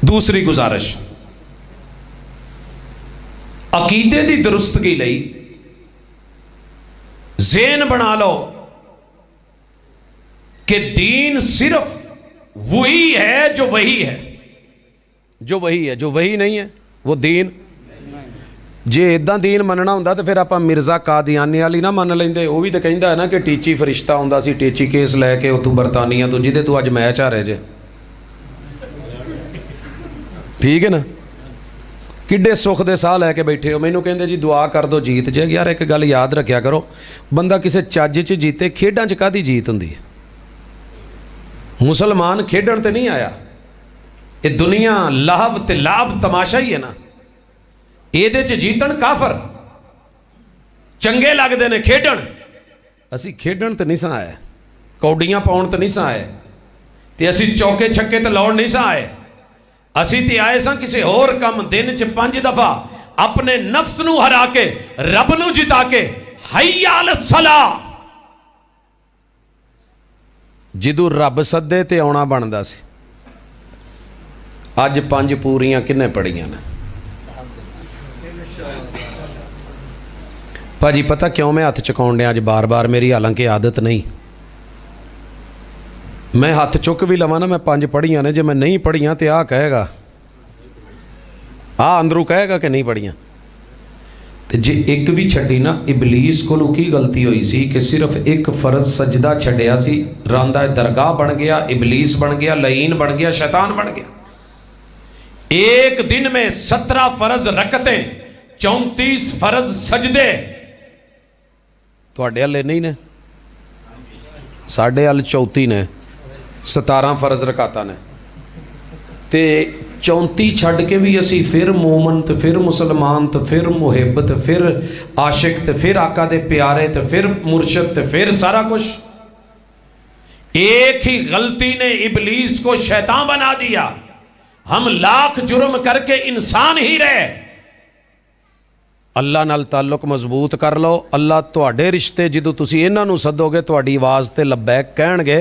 दूसरी गुजारिश, अकीदे की दुरुस्तगी लई ज़हन बना लो कि दीन सिर्फ वही है जो वही है, जो वही है, जो वही नहीं है वो दीन। जे इदा दीन मनना होंदा तो फिर आप मिर्ज़ा कादियानी वाली ना मन लेंदे। वो भी तो कहता है ना कि टीची फरिश्ता होंदा सी, टीची केस लैके उतों बरतानिया तो जिदे तू अज मैच आ रहे जे, ठीक है ना। किड्डे सुख दे साह लैके बैठे हो, मैनू कहंदे जी दुआ कर दो जीत जे। यार एक गल याद रखा करो, बंदा किसी चज च जीते, खेडां च काहदी जीत हुंदी है। मुसलमान खेडण ते नहीं आया, ये दुनिया लाभ ते लाभ तमाशा ही है ना। ਇਹਦੇ ਚ जीतन काफर चंगे लगते ने खेडण, असी खेडण तो नहीं सा आए, कौडियां पाउण तो नहीं सा आए, ते असी चौके छक्के तो लाउण नहीं सा आए। असी ते आए सा किसी होर काम, दिन च 5 दफा अपने नफ्स नू हरा के रब नू जिता के हय्या अल सला, जिदू रब सदे ते आउणा बनदा सी। अज 5 पूरियां किन्ने पढ़ियां ने भाजी? पता क्यों मैं हथ चुकाउण डिया अज बार बार, मेरी हालांकि आदत नहीं। मैं हथ चुक भी लवां ना, मैं 5 पढ़ियां ने, जे मैं नहीं पढ़ियां तो आ कहेगा, अंदरों कहेगा कि नहीं पढ़ियां। तो जे एक भी छड्डी ना, इबलीस कोलों की गलती हुई सी कि सिर्फ एक फर्ज सजदा छड्डिया सी, रांदा दरगाह बन गया, इबलीस बन गया, लईन बन गया, शैतान बन गया। एक दिन में 17 फर्ज रकतें, 34 फर्ज सजदे तुहाडे हले नहीं ने, साडे हल 34 ने, 17 फर्ज रकाता ने, ते 34 छड्ड के भी असी फिर मोमन, तो फिर मुसलमान, तो फिर मुहिब, तो फिर आशिक, तो फिर आका दे प्यारे, तो फिर मुर्शद, तो फिर सारा कुछ। एक ही गलती ने इबलीस को शैतान बना दिया। हम लाख जुर्म करके इंसान ही रहे। अल्लाह नाल ताल्लुक मजबूत कर लो, अल्लाह तुहाडे रिश्ते जिदों तुसीं इन्हां नूं सदोगे तुहाडी आवाज़ ते लब्बैक कहणगे।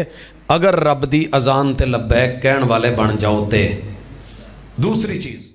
अगर रब दी अजान ते लब्बैक कहण वाले बन जाओ ते। दूसरी चीज़,